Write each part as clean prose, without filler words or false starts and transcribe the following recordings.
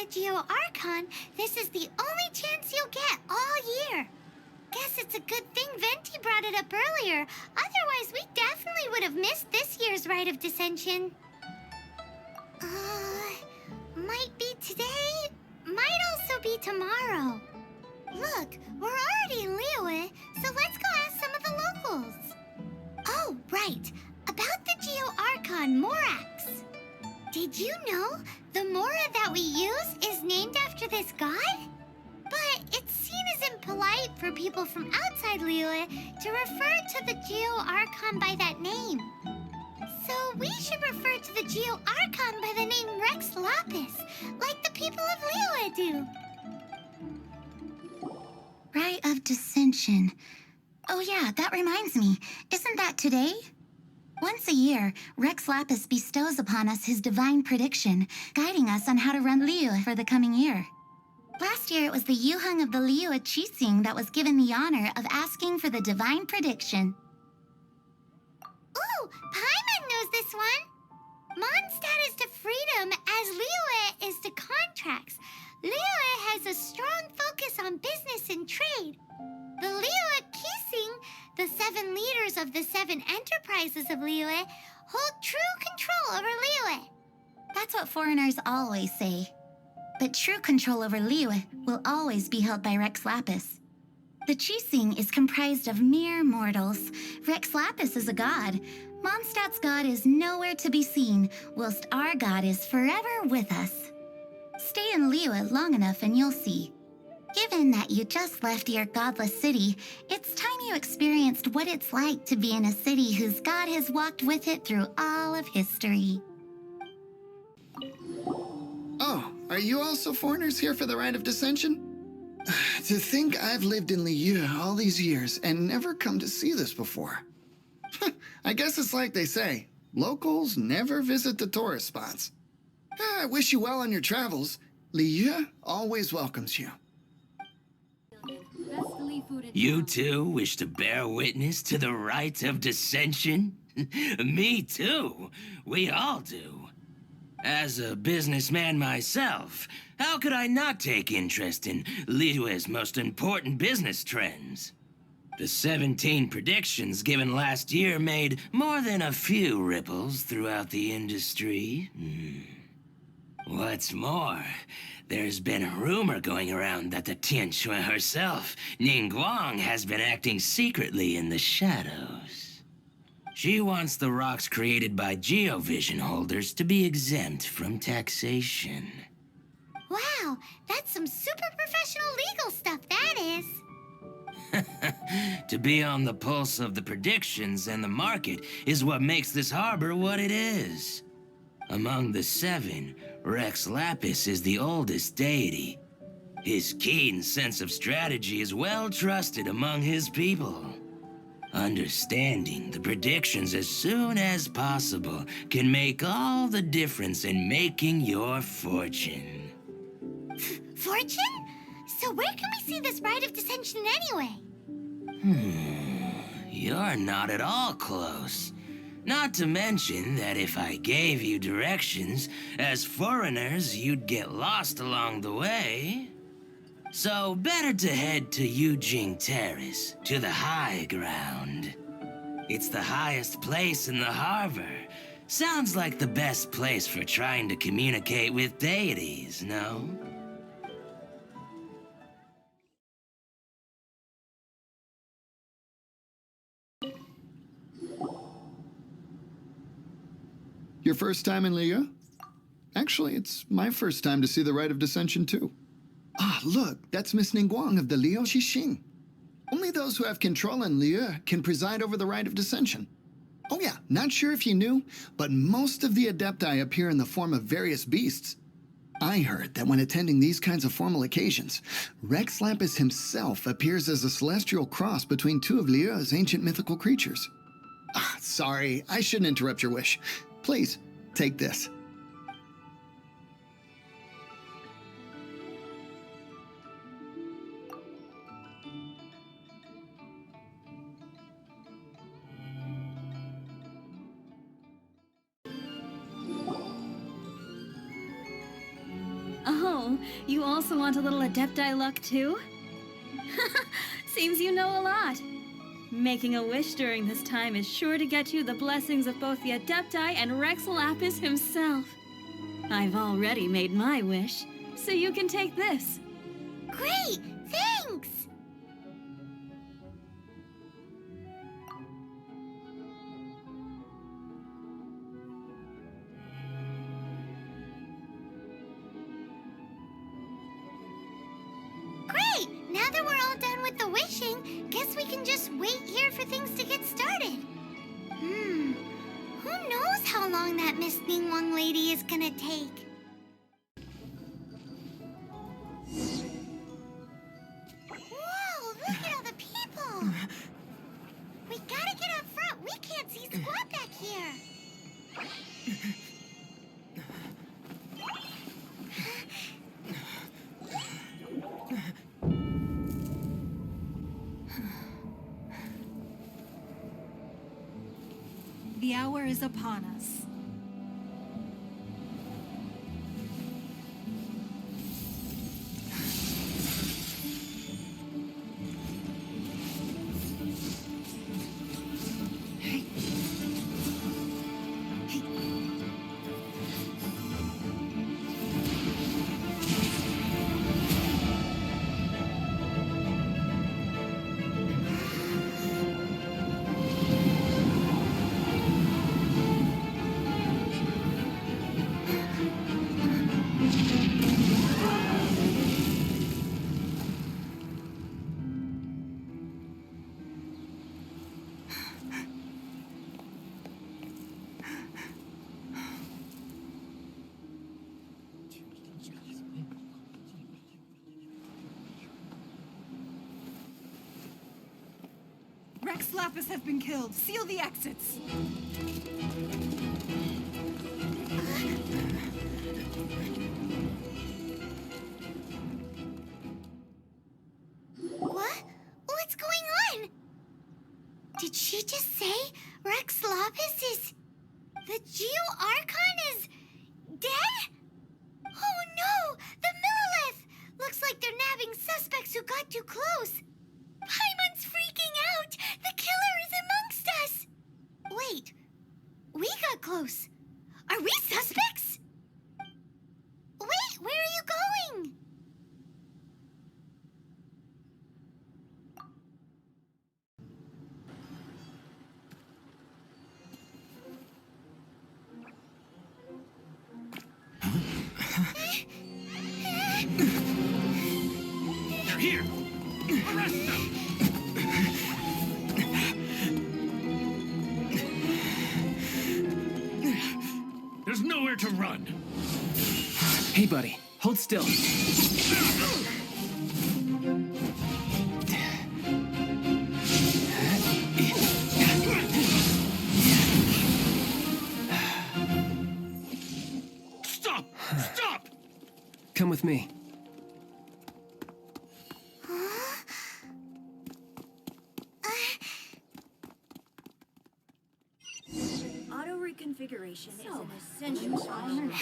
the Geo Archon, this is the only chance you'll get all year. Guess it's a good thing Venti brought it up earlier. Otherwise, we definitely would have missed this year's Rite of Descension. Might be today, might also be tomorrow. Look, we're already in Liyue, so let's go ask some of the locals. Oh, right. About the Geo Archon Morax. Did you know the Mora that we use is named after this god? But it's seen as impolite for people from outside Liyue to refer to the Geo Archon by that name. So we should refer to the Geo Archon by the name Rex Lapis, like the people of Liyue do. Rite of Descension. Oh yeah, that reminds me. Isn't that today? Once a year, Rex Lapis bestows upon us his divine prediction, guiding us on how to run Liyue for the coming year. Last year, it was the Yujing of the Liyue Qixing that was given the honor of asking for the divine prediction. Ooh, Paimon knows this one. Mondstadt is to freedom as Liyue is to contracts. Liyue has a strong focus on business and trade. The Liyue Qixing, the 7 leaders of the 7 enterprises of Liyue, hold true control over Liyue. That's what foreigners always say. But true control over Liyue will always be held by Rex Lapis. The Qixing is comprised of mere mortals. Rex Lapis is a god. Mondstadt's god is nowhere to be seen, whilst our god is forever with us. Stay in Liyue long enough and you'll see. Given that you just left your godless city, it's time you experienced what it's like to be in a city whose god has walked with it through all of history. Oh, are you also foreigners here for the Rite of Descension? To think I've lived in Liyue all these years and never come to see this before. I guess it's like they say, locals never visit the tourist spots. I wish you well on your travels. Liyue always welcomes you. You too wish to bear witness to the Rite of Descension? Me too. We all do. As a businessman myself, how could I not take interest in Liyue's most important business trends? The 17 predictions given last year made more than a few ripples throughout the industry. What's more, there's been a rumor going around that the Tianxue herself, Ningguang, has been acting secretly in the shadows. She wants the rocks created by Geovision holders to be exempt from taxation. Wow, that's some super professional legal stuff, that is. To be on the pulse of the predictions and the market is what makes this harbor what it is. Among the 7, Rex Lapis is the oldest deity. His keen sense of strategy is well trusted among his people. Understanding the predictions as soon as possible can make all the difference in making your fortune. Fortune? So where can we see this Rite of Descension anyway? You're not at all close. Not to mention that if I gave you directions, as foreigners, you'd get lost along the way. So better to head to Yujing Terrace, to the high ground. It's the highest place in the harbor. Sounds like the best place for trying to communicate with deities, no? Your first time in Liyue? Actually, it's my first time to see the Rite of Descension too. Ah, look, that's Miss Ningguang of the Liyue Qixing. Only those who have control in Liyue can preside over the Rite of Descension. Oh yeah, not sure if you knew, but most of the Adepti appear in the form of various beasts. I heard that when attending these kinds of formal occasions, Rex Lapis himself appears as a celestial cross between 2 of Liyue's ancient mythical creatures. Ah, sorry, I shouldn't interrupt your wish. Please, take this. Oh, Oh, you also want a little Adepti luck too? Seems you know a lot. Making a wish during this time is sure to get you the blessings of both the Adepti and Rex Lapis himself. I've already made my wish, so you can take this. Great! Thanks! Great! Now that we're all done with the wishing, guess we can just wait here for things to get started. Who knows how long that Miss Ningguang lady is gonna take? Whoa, look at all the people! We gotta get up front. We can't see squat back here. The hour is upon us. Rex Lapis have been killed. Seal the exits. What? What's going on? Did she just say Rex Lapis is... the Geo Archon is... dead? Oh no! The Milelith! Looks like they're nabbing suspects who got too close. Paimon's freaking out! The killer is amongst us! Wait, we got close. Are we suspects? Wait, where are you going? They're here! Arrest them! There's nowhere to run. Hey, buddy. Hold still. Stop! Stop! Come with me. Auto reconfiguration is an essential function.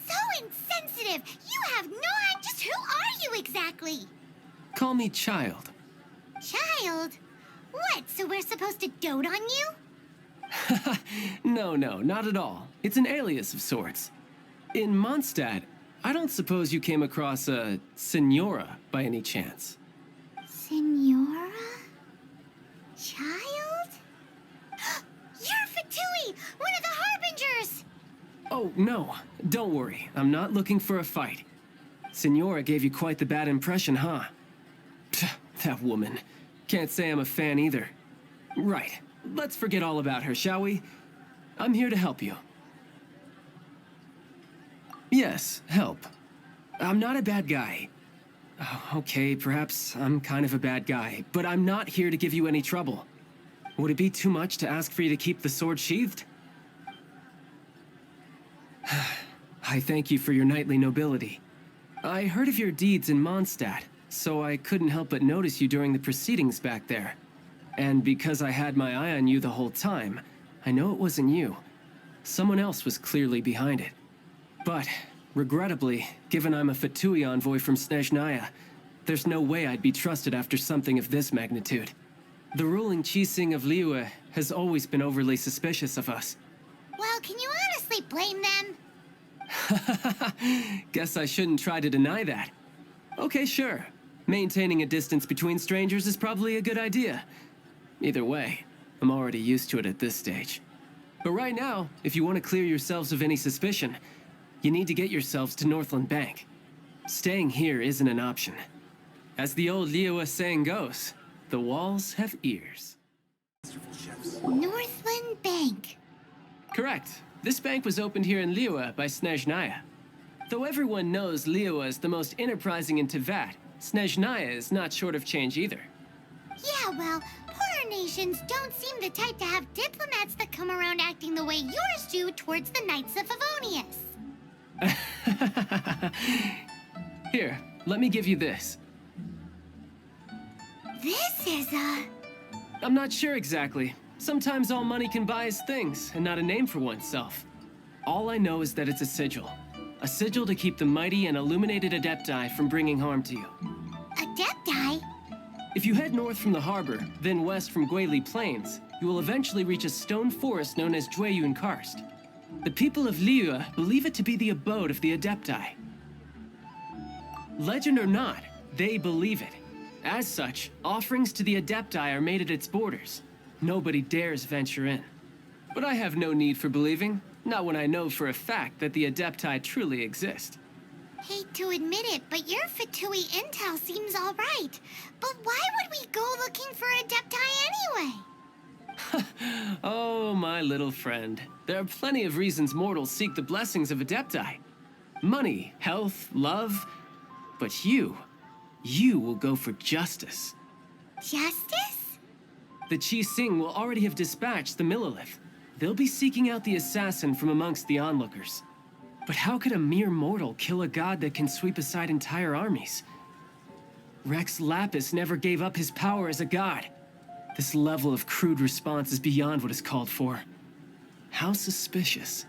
So insensitive! You have no idea. Just who are you exactly? Call me Child. Child? What, so we're supposed to dote on you? No, not at all. It's an alias of sorts. In Mondstadt, I don't suppose you came across a Senora by any chance. Senora? Child? You're Fatui, one of the Harbingers! Oh, no. Don't worry. I'm not looking for a fight. Senora gave you quite the bad impression, huh? Psh, that woman. Can't say I'm a fan either. Right. Let's forget all about her, shall we? I'm here to help you. Yes, help. I'm not a bad guy. Oh, okay, perhaps I'm kind of a bad guy, but I'm not here to give you any trouble. Would it be too much to ask for you to keep the sword sheathed? I thank you for your knightly nobility. I heard of your deeds in Mondstadt, so I couldn't help but notice you during the proceedings back there. And because I had my eye on you the whole time, I know it wasn't you. Someone else was clearly behind it. But, regrettably, given I'm a Fatui envoy from Snezhnaya, there's no way I'd be trusted after something of this magnitude. The ruling Qixing of Liyue has always been overly suspicious of us. Well, can you honestly blame them? Guess I shouldn't try to deny that. Okay, sure. Maintaining a distance between strangers is probably a good idea. Either way, I'm already used to it at this stage. But right now, if you want to clear yourselves of any suspicion, you need to get yourselves to Northland Bank. Staying here isn't an option. As the old Liyue saying goes, the walls have ears. Northland Bank. Correct. This bank was opened here in Liyue by Snezhnaya. Though everyone knows Liyue is the most enterprising in Teyvat, Snezhnaya is not short of change either. Yeah, well, poorer nations don't seem the type to have diplomats that come around acting the way yours do towards the Knights of Favonius. Here, let me give you this. This is I'm not sure exactly. Sometimes all money can buy is things, and not a name for oneself. All I know is that it's a sigil. A sigil to keep the mighty and illuminated Adepti from bringing harm to you. Adepti? If you head north from the harbor, then west from Guili Plains, you will eventually reach a stone forest known as Jueyun Karst. The people of Liyue believe it to be the abode of the Adepti. Legend or not, they believe it. As such, offerings to the Adepti are made at its borders. Nobody dares venture in. But I have no need for believing, not when I know for a fact that the Adepti truly exist. Hate to admit it, but your Fatui intel seems all right. But why would we go looking for Adepti anyway? Oh, my little friend. There are plenty of reasons mortals seek the blessings of Adepti. Money, health, love. But you will go for justice. Justice? The Qixing will already have dispatched the Milelith. They'll be seeking out the assassin from amongst the onlookers. But how could a mere mortal kill a god that can sweep aside entire armies? Rex Lapis never gave up his power as a god. This level of crude response is beyond what is called for. How suspicious.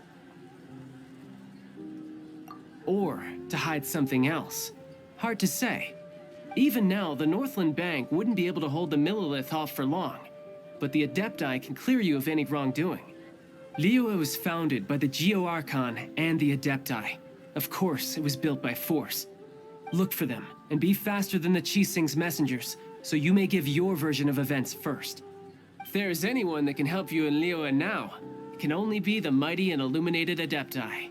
Or to hide something else. Hard to say. Even now, the Northland Bank wouldn't be able to hold the Milelith off for long, but the Adepti can clear you of any wrongdoing. Liyue was founded by the Geo Archon and the Adepti. Of course, it was built by force. Look for them, and be faster than the Qixing's messengers, so you may give your version of events first. If there is anyone that can help you in Liyue now, it can only be the mighty and illuminated Adepti.